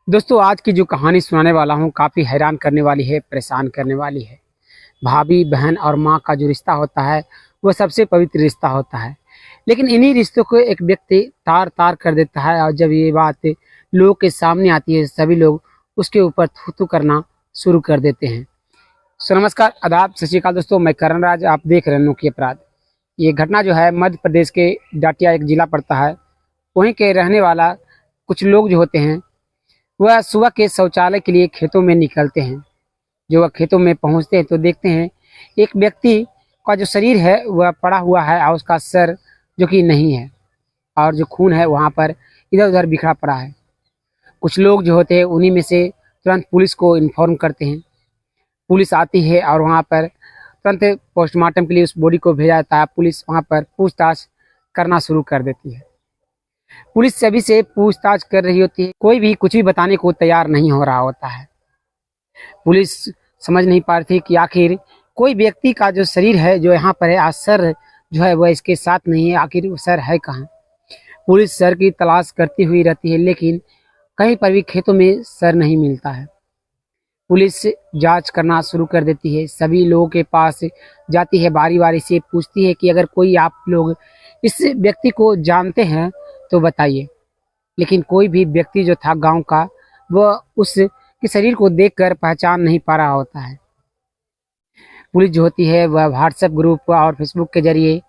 दोस्तों, आज की जो कहानी सुनाने वाला हूँ काफ़ी हैरान करने वाली है, परेशान करने वाली है। भाभी, बहन और माँ का जो रिश्ता होता है, वह सबसे पवित्र रिश्ता होता है। लेकिन इन्हीं रिश्तों को एक व्यक्ति तार-तार कर देता है और जब ये बात लोगों के सामने आती है, सभी लोग उसके ऊपर थू-थू करना शुरू कर देते हैं। सो नमस्कार, आदाब, सत श्री अकाल दोस्तों, मैं करण राज, आप देख रहे हैं अनोखी अपराध। ये घटना जो है मध्य प्रदेश के डाटिया एक जिला पड़ता है। वहीं के रहने वाला कुछ लोग जो होते हैं, वह सुबह के शौचालय के लिए खेतों में निकलते हैं। जो वह खेतों में पहुंचते हैं तो देखते हैं एक व्यक्ति का जो शरीर है वह पड़ा हुआ है और उसका सर जो कि नहीं है, और जो खून है वहाँ पर इधर उधर बिखरा पड़ा है। कुछ लोग जो होते हैं उन्हीं में से तुरंत पुलिस को इन्फॉर्म करते हैं। पुलिस आती है और वहाँ पर तुरंत पोस्टमार्टम के लिए उस बॉडी को भेजा जाता है। पुलिस वहाँ पर पूछताछ करना शुरू कर देती है। पुलिस सभी से पूछताछ कर रही होती है, कोई भी कुछ भी बताने को तैयार नहीं हो रहा होता है। पुलिस समझ नहीं पा रही थी कि आखिर कोई व्यक्ति का जो शरीर है जो यहाँ पर है, आज सर जो है वह इसके साथ नहीं है, आखिर वो सर है कहाँ। पुलिस सर की तलाश करती हुई रहती है, लेकिन कहीं पर भी खेतों में सर नहीं मिलता है। पुलिस जांच करना शुरू कर देती है, सभी लोगों के पास जाती है, बारी बारी से पूछती है कि अगर कोई आप लोग इस व्यक्ति को जानते हैं तो बताइए। लेकिन कोई भी व्यक्ति जो था गांव का, वह उस के शरीर को देखकर पहचान नहीं पा रहा होता है। पुलिस जो होती है वह व्हाट्सएप ग्रुप और फेसबुक के जरिए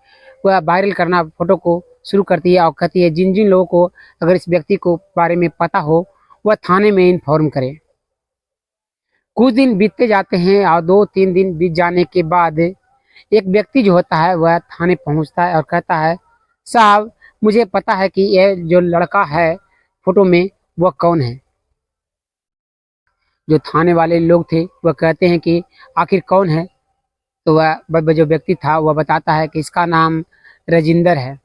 वह वायरल करना फोटो को शुरू करती है और कहती है जिन जिन लोगों को अगर इस व्यक्ति को बारे में पता हो वह थाने में इन्फॉर्म करें। कुछ दिन बीतते जाते हैं और 2-3 दिन बीत जाने के बाद एक व्यक्ति जो होता है वह थाने पहुंचता है और कहता है, साहब मुझे पता है कि यह जो लड़का है फोटो में वह कौन है। जो थाने वाले लोग थे वह कहते हैं कि आखिर कौन है, तो वह जो व्यक्ति था वह बताता है कि इसका नाम राजिंदर है,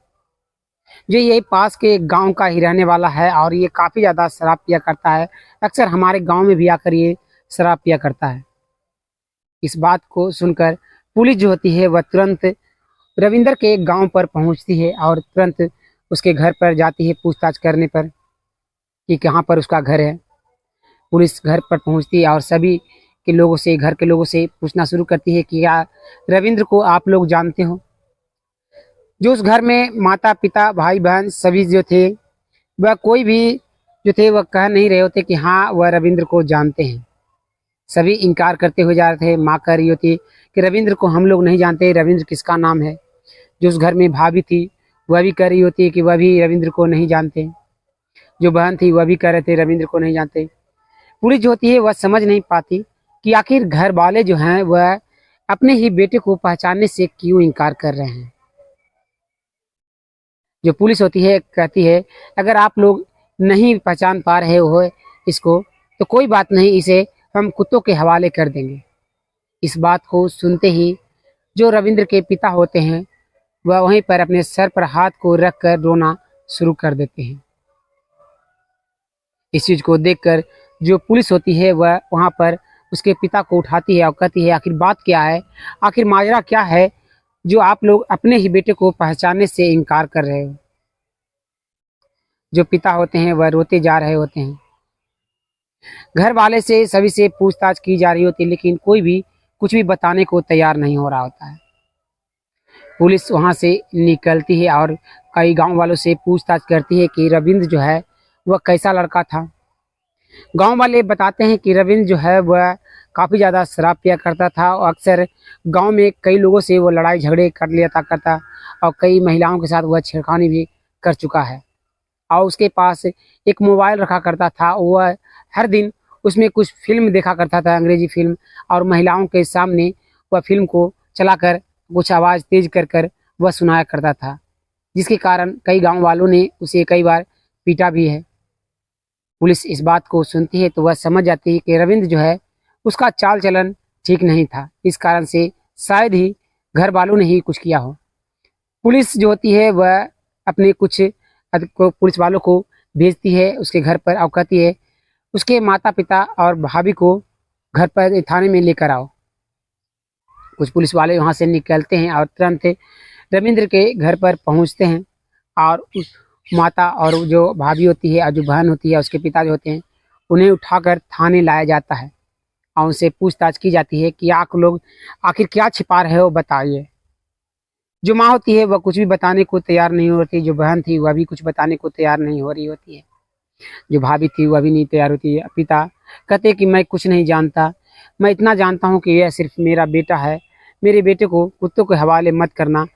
जो यही पास के गांव का ही रहने वाला है और ये काफ़ी ज़्यादा शराब पिया करता है। अक्सर हमारे गांव में भी आकर ये शराब पिया करता है। इस बात को सुनकर पुलिस जो होती है वह तुरंत रविंदर के गांव पर पहुंचती है और तुरंत उसके घर पर जाती है पूछताछ करने पर कि कहाँ पर उसका घर है। पुलिस घर पर पहुंचती है और सभी के लोगों से, घर के लोगों से पूछना शुरू करती है कि क्या रविंद्र को आप लोग जानते हो। जो उस घर में माता पिता भाई बहन सभी जो थे, वह कोई भी जो थे वह कह नहीं रहे होते कि हाँ वह रविंद्र को जानते हैं। सभी इनकार करते हुए जा रहे थे। माँ कह रही होती कि रविंद्र को हम लोग नहीं जानते, रविंद्र किसका नाम है। जो उस घर में भाभी थी वह भी कह रही होती है कि वह भी रविंद्र को नहीं जानते। जो बहन थी वह भी कह रहे थे रविंद्र को नहीं जानते। पुलिस जो होती है वह समझ नहीं पाती कि आखिर घर वाले जो हैं वह अपने ही बेटे को पहचानने से क्यों इनकार कर रहे हैं। जो पुलिस होती है कहती है अगर आप लोग नहीं पहचान पा रहे हो इसको तो कोई बात नहीं, इसे हम कुत्तों के हवाले कर देंगे। इस बात को सुनते ही जो रविंद्र के पिता होते हैं वह वहीं पर अपने सर पर हाथ को रखकर रोना शुरू कर देते हैं। इस चीज को देखकर जो पुलिस होती है वह वहां पर उसके पिता को उठाती है और कहती है आखिर बात क्या है, आखिर माजरा क्या है जो आप लोग अपने ही बेटे को पहचानने से इनकार कर रहे हो। जो पिता होते हैं वह रोते जा रहे होते हैं। घर वाले से सभी से पूछताछ की जा रही होती है, लेकिन कोई भी कुछ भी बताने को तैयार नहीं हो रहा होता है। पुलिस वहां से निकलती है और कई गांव वालों से पूछताछ करती है कि रविंद्र जो है वह कैसा लड़का था। गांव वाले बताते हैं कि रविंद्र जो है वह काफ़ी ज़्यादा शराब पिया करता था और अक्सर गांव में कई लोगों से वो लड़ाई झगड़े कर लिया करता और कई महिलाओं के साथ वह छेड़खानी भी कर चुका है। और उसके पास एक मोबाइल रखा करता था, वह हर दिन उसमें कुछ फिल्म देखा करता था, अंग्रेजी फिल्म, और महिलाओं के सामने वह फिल्म को चलाकर कुछ आवाज़ तेज कर कर वह सुनाया करता था, जिसके कारण कई गांव वालों ने उसे कई बार पीटा भी है। पुलिस इस बात को सुनती है तो वह समझ जाती है कि रविंद्र जो है उसका चाल चलन ठीक नहीं था, इस कारण से शायद ही घर वालों ने ही कुछ किया हो। पुलिस जो होती है वह अपने कुछ पुलिस वालों को भेजती है उसके घर पर और कहती है उसके माता पिता और भाभी को घर पर थाने में लेकर आओ। कुछ पुलिस वाले वहाँ से निकलते हैं और तुरंत रविंद्र के घर पर पहुँचते हैं और उस माता और जो भाभी होती है और जो बहन होती है उसके पिता जो होते हैं उन्हें उठाकर थाने लाया जाता है और उनसे पूछताछ की जाती है कि आप लोग आखिर क्या छिपा रहे हो, बताइए। जो माँ होती है वह कुछ भी बताने को तैयार नहीं होती, जो बहन थी वह भी कुछ बताने को तैयार नहीं हो रही होती है, जो भाभी थी वह भी नहीं तैयार होती है। पिता कहते कि मैं कुछ नहीं जानता, मैं इतना जानता हूँ कि यह सिर्फ मेरा बेटा है, मेरे बेटे को कुत्तों के हवाले मत करना,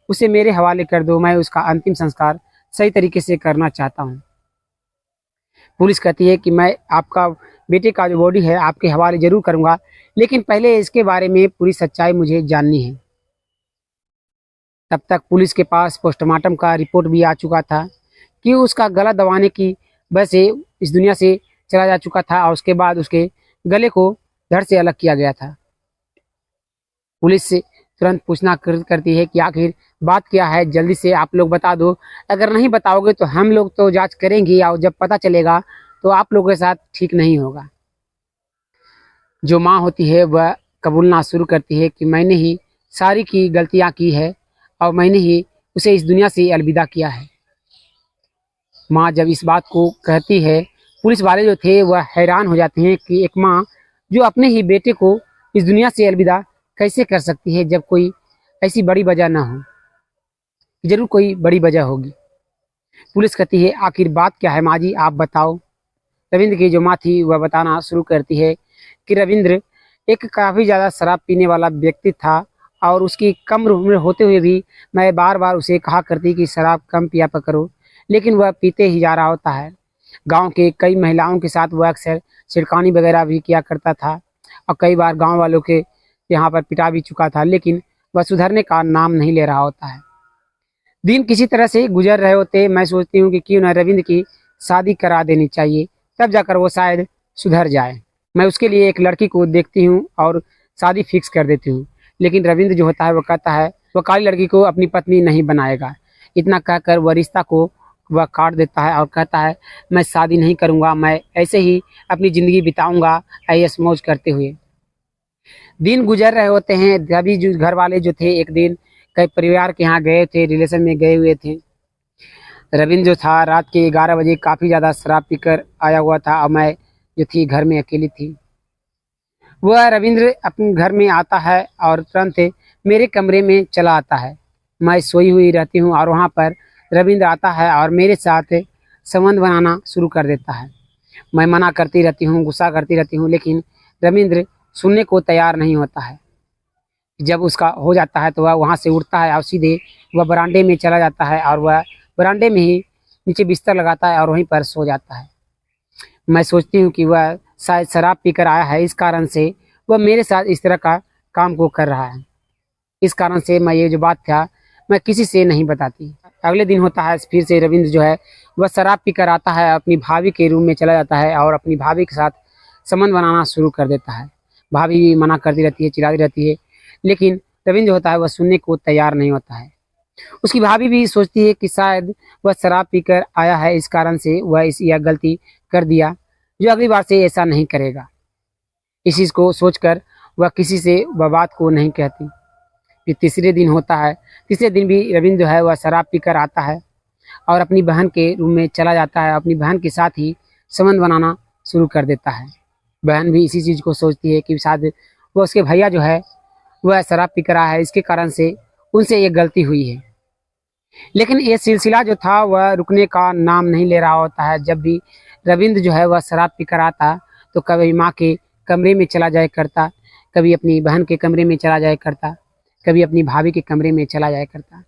उसे मेरे हवाले कर दो, मैं उसका अंतिम संस्कार सही तरीके से करना चाहता हूँ। पुलिस कहती है कि मैं आपका बेटे का जो बॉडी है आपके हवाले जरूर करूँगा, लेकिन पहले इसके बारे में पूरी सच्चाई मुझे जाननी है। तब तक पुलिस के पास पोस्टमार्टम का रिपोर्ट भी आ चुका था कि उसका गला दबाने की वजह से इस दुनिया से चला जा चुका था और उसके बाद उसके गले को धड़ से अलग किया गया था। पुलिस से तुरंत पूछना करती है कि आखिर बात क्या है, जल्दी से आप लोग बता दो, अगर नहीं बताओगे तो हम लोग तो जांच करेंगे और जब पता चलेगा तो आप लोगों के साथ ठीक नहीं होगा। जो माँ होती है वह कबूलना शुरू करती है कि मैंने ही सारी की गलतियाँ की है और मैंने ही उसे इस दुनिया से अलविदा किया है। माँ जब इस बात को कहती है, पुलिस वाले जो थे वह हैरान हो जाते हैं कि एक माँ जो अपने ही बेटे को इस दुनिया से अलविदा कैसे कर सकती है, जब कोई ऐसी बड़ी वजह ना हो। जरूर कोई बड़ी वजह होगी। पुलिस कहती है आखिर बात क्या है माँ जी, आप बताओ। रविंद्र की जो माँ थी वह बताना शुरू करती है कि रविंद्र एक काफ़ी ज़्यादा शराब पीने वाला व्यक्ति था और उसकी कम उम्र होते हुए भी मैं बार बार उसे कहा करती कि शराब कम पिया करो, लेकिन वह पीते ही जा रहा होता है। गांव के कई महिलाओं के साथ वह अक्सर छिड़कानी वगैरह भी किया करता था और कई बार गांव वालों के यहाँ पर पिटा भी चुका था, लेकिन वह सुधरने का नाम नहीं ले रहा होता है। दिन किसी तरह से गुजर रहे होते, मैं सोचती हूँ कि क्यों न रविंद्र की शादी करा देनी चाहिए, तब जाकर वो शायद सुधर जाए। मैं उसके लिए एक लड़की को देखती हूँ और शादी फिक्स कर देती हूँ, लेकिन रविंद्र जो होता है वो कहता है वो काली लड़की को अपनी पत्नी नहीं बनाएगा। इतना कहकर वह रिश्ता को वह काट देता है और कहता है मैं शादी नहीं करूँगा, मैं ऐसे ही अपनी ज़िंदगी बिताऊँगा ऐश मौज करते हुए। दिन गुजर रहे होते हैं, तभी जो घर वाले जो थे एक दिन कई परिवार के यहाँ गए थे, रिलेशन में गए हुए थे। रविंद्र जो था रात के 11 बजे काफ़ी ज़्यादा शराब पीकर आया हुआ था और मैं जो थी घर में अकेली थी। वह रविंद्र अपने घर में आता है और तुरंत मेरे कमरे में चला आता है। मैं सोई हुई रहती हूँ और वहाँ पर रविंद्र आता है और मेरे साथ संबंध बनाना शुरू कर देता है। मैं मना करती रहती हूँ, गुस्सा करती रहती हूँ, लेकिन रविंद्र सुनने को तैयार नहीं होता है। जब उसका हो जाता है तो वह वहाँ से उठता है और सीधे वह बरामदे में चला जाता है और वह बरामदे में ही नीचे बिस्तर लगाता है और वहीं पर सो जाता है। मैं सोचती हूँ कि वह शायद शराब पीकर आया है, इस कारण से वह मेरे साथ इस तरह का काम को कर रहा है। इस कारण से मैं ये जो बात था मैं किसी से नहीं बताती। अगले दिन होता है, फिर से रविंद्र जो है वह शराब पीकर आता है, अपनी भाभी के रूम में चला जाता है और अपनी भाभी के साथ संबंध बनाना शुरू कर देता है। भाभी भी मना करती रहती है, चिल्लाती रहती है, लेकिन रविंद्र जो होता है वह सुनने को तैयार नहीं होता है। उसकी भाभी भी सोचती है कि शायद वह शराब पीकर आया है, इस कारण से वह यह गलती कर दिया, जो अगली बार से ऐसा नहीं करेगा। इस चीज़ को सोचकर वह किसी से वह बात को नहीं कहती। फिर तीसरे दिन होता है, तीसरे दिन भी रविंद्र जो है वह शराब पीकर आता है और अपनी बहन के रूम में चला जाता है, अपनी बहन के साथ ही संबंध बनाना शुरू कर देता है। बहन भी इसी चीज़ को सोचती है कि शायद वह उसके भैया जो है वह शराब पीकर आया है, इसके कारण से उनसे ये गलती हुई है। लेकिन ये सिलसिला जो था वह रुकने का नाम नहीं ले रहा होता है। जब भी रविंद्र जो है वह शराब पीकर आता तो कभी माँ के कमरे में चला जाया करता, कभी अपनी बहन के कमरे में चला जाया करता, कभी अपनी भाभी के कमरे में चला जाया करता।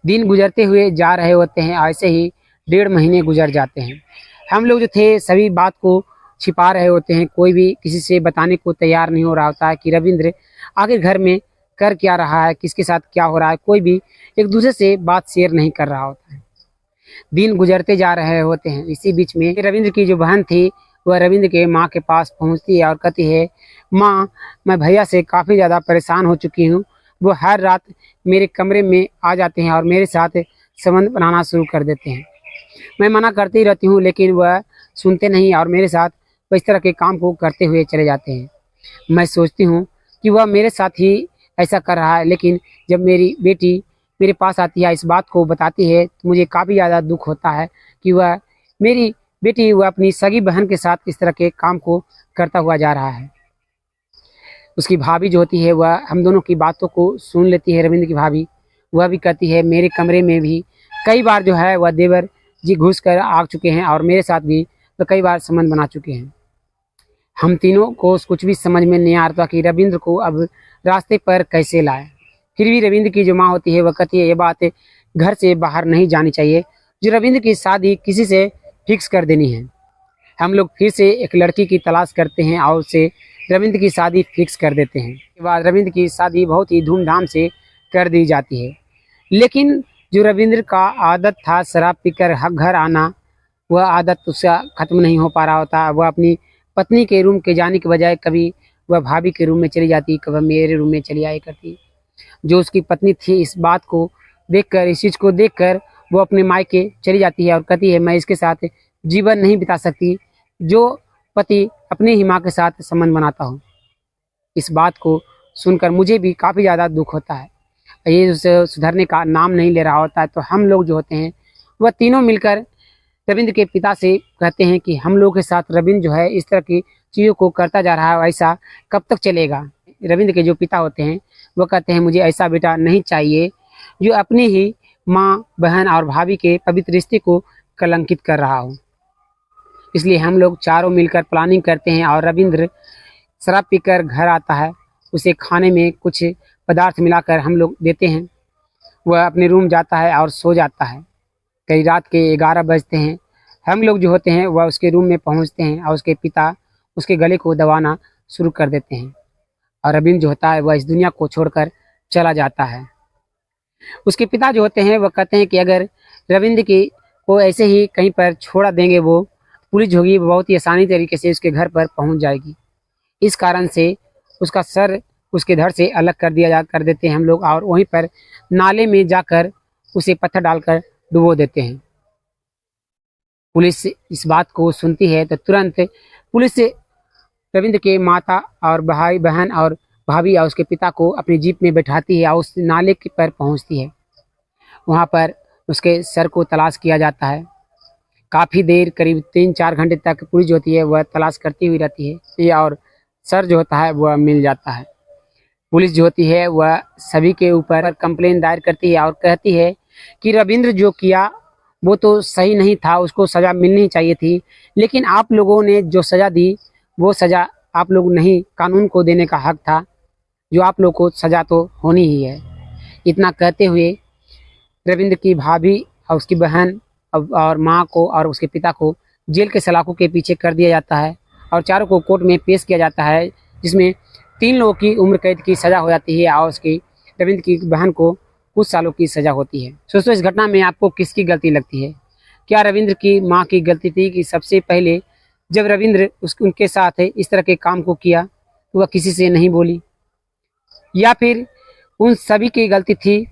दिन गुजरते हुए जा रहे होते हैं, ऐसे ही 1.5 महीने गुजर जाते हैं। हम लोग जो थे सभी बात को छिपा रहे होते हैं, कोई भी किसी से बताने को तैयार नहीं हो रहा होता है कि रविंद्र आगे घर में कर क्या रहा है, किसके साथ क्या हो रहा है, कोई भी एक दूसरे से बात शेयर नहीं कर रहा होता है। दिन गुजरते जा रहे होते हैं, इसी बीच में रविंद्र की जो बहन थी वह रविंद्र के माँ के पास पहुँचती है और कहती है माँ, मैं भैया से काफ़ी ज़्यादा परेशान हो चुकी हूँ, वो हर रात मेरे कमरे में आ जाते हैं और मेरे साथ संबंध बनाना शुरू कर देते हैं। मैं मना करती रहती हूँ, लेकिन वह सुनते नहीं और मेरे साथ वह इस तरह के काम को करते हुए चले जाते हैं। मैं सोचती हूँ कि वह मेरे साथ ही ऐसा कर रहा है, लेकिन जब मेरी बेटी मेरे पास आती है, इस बात को बताती है, तो मुझे काफ़ी ज़्यादा दुख होता है कि वह मेरी बेटी वह अपनी सगी बहन के साथ इस तरह के काम को करता हुआ जा रहा है। उसकी भाभी जो होती है वह हम दोनों की बातों को सुन लेती है। रविंद्र की भाभी वह भी कहती है मेरे कमरे में भी कई बार जो है वह देवर जी घुस कर आ चुके हैं और मेरे साथ भी तो कई बार संबंध बना चुके हैं। हम तीनों को कुछ भी समझ में नहीं आ रहा था कि रविंद्र को अब रास्ते पर कैसे लाए। फिर भी रविंद्र की जो माँ होती है वह कहती है ये बात घर से बाहर नहीं जानी चाहिए, जो रविंद्र की शादी किसी से फिक्स कर देनी है। हम लोग फिर से एक लड़की की तलाश करते हैं और उससे रविंद्र की शादी फिक्स कर देते हैं। उसके बाद रविंद्र की शादी बहुत ही धूमधाम से कर दी जाती है। लेकिन जो रविंद्र का आदत था शराब पीकर घर आना, वह आदत उसका ख़त्म नहीं हो पा रहा होता। वह अपनी पत्नी के रूम के जाने के बजाय कभी वह भाभी के रूम में चली जाती, कभी मेरे रूम में चली आया करती। जो उसकी पत्नी थी इस बात को देखकर, इस चीज़ को देखकर वो अपने मायके चली जाती है और कहती है मैं इसके साथ जीवन नहीं बिता सकती जो पति अपनी ही माँ के साथ संबंध बनाता हो। इस बात को सुनकर मुझे भी काफ़ी ज़्यादा दुख होता है। ये उसे सुधरने का नाम नहीं ले रहा होता है। तो हम लोग जो होते हैं वह तीनों मिलकर रविंद्र के पिता से कहते हैं कि हम लोग के साथ रविंद्र जो है इस तरह की चीज़ों को करता जा रहा है, ऐसा कब तक चलेगा। रविंद्र के जो पिता होते हैं वो कहते हैं मुझे ऐसा बेटा नहीं चाहिए जो अपनी ही माँ बहन और भाभी के पवित्र रिश्ते को कलंकित कर रहा हो। इसलिए हम लोग चारों मिलकर प्लानिंग करते हैं और रविंद्र शराब पीकर घर आता है। उसे खाने में कुछ पदार्थ मिलाकर हम लोग देते हैं। वह अपने रूम जाता है और सो जाता है। कई रात के 11 बजते हैं। हम लोग जो होते हैं वह उसके रूम में पहुंचते हैं और उसके पिता उसके गले को दबाना शुरू कर देते हैं और रविंद्र जो होता है वह इस दुनिया को छोड़कर चला जाता है। उसके पिता जो होते हैं वह कहते हैं कि अगर रविंद्र को ऐसे ही कहीं पर छोड़ा देंगे, वो पुलिस होगी बहुत ही आसानी तरीके से उसके घर पर पहुंच जाएगी। इस कारण से उसका सर उसके धड़ से अलग कर देते हैं हम लोग और वहीं पर नाले में जाकर उसे पत्थर डालकर डुबो देते हैं। पुलिस इस बात को सुनती है तो तुरंत पुलिस रविंद्र के माता और भाई बहन और भाभी और उसके पिता को अपनी जीप में बैठाती है और उस नाले पर पहुंचती है। वहां पर उसके सर को तलाश किया जाता है। काफ़ी देर करीब 3-4 घंटे तक पुलिस जो होती है वह तलाश करती हुई रहती है और सर जो होता है वह मिल जाता है। पुलिस जो होती है वह सभी के ऊपर कंप्लेन दायर करती है और कहती है कि रविंद्र जो किया वो तो सही नहीं था, उसको सज़ा मिलनी चाहिए थी, लेकिन आप लोगों ने जो सज़ा दी वो सज़ा आप लोग नहीं, कानून को देने का हक था, जो आप लोग को सज़ा तो होनी ही है। इतना कहते हुए रविंद्र की भाभी और उसकी बहन और माँ को और उसके पिता को जेल के सलाखों के पीछे कर दिया जाता है और चारों को कोर्ट में पेश किया जाता है, जिसमें 3 लोगों की उम्र कैद की सज़ा हो जाती है और उसकी रविंद्र की बहन को कुछ सालों की सज़ा होती है। दोस्तों इस घटना में आपको किसकी गलती लगती है? क्या रविंद्र की माँ की गलती थी कि सबसे पहले जब रविंद्र उनके साथ इस तरह के काम को किया तो वह किसी से नहीं बोली, या फिर उन सभी की गलती थी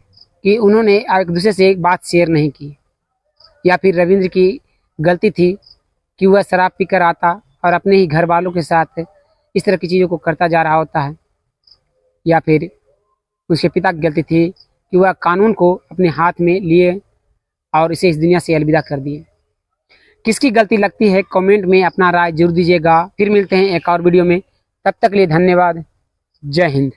कि उन्होंने एक दूसरे से एक बात शेयर नहीं की, या फिर रविंद्र की गलती थी कि वह शराब पीकर आता और अपने ही घर वालों के साथ इस तरह की चीज़ों को करता जा रहा होता है, या फिर उसके पिता की गलती थी कि वह कानून को अपने हाथ में लिए और इसे इस दुनिया से अलविदा कर दिए। किसकी गलती लगती है कमेंट में अपना राय जरूर दीजिएगा। फिर मिलते हैं एक और वीडियो में, तब तक के लिए धन्यवाद। जय हिंद।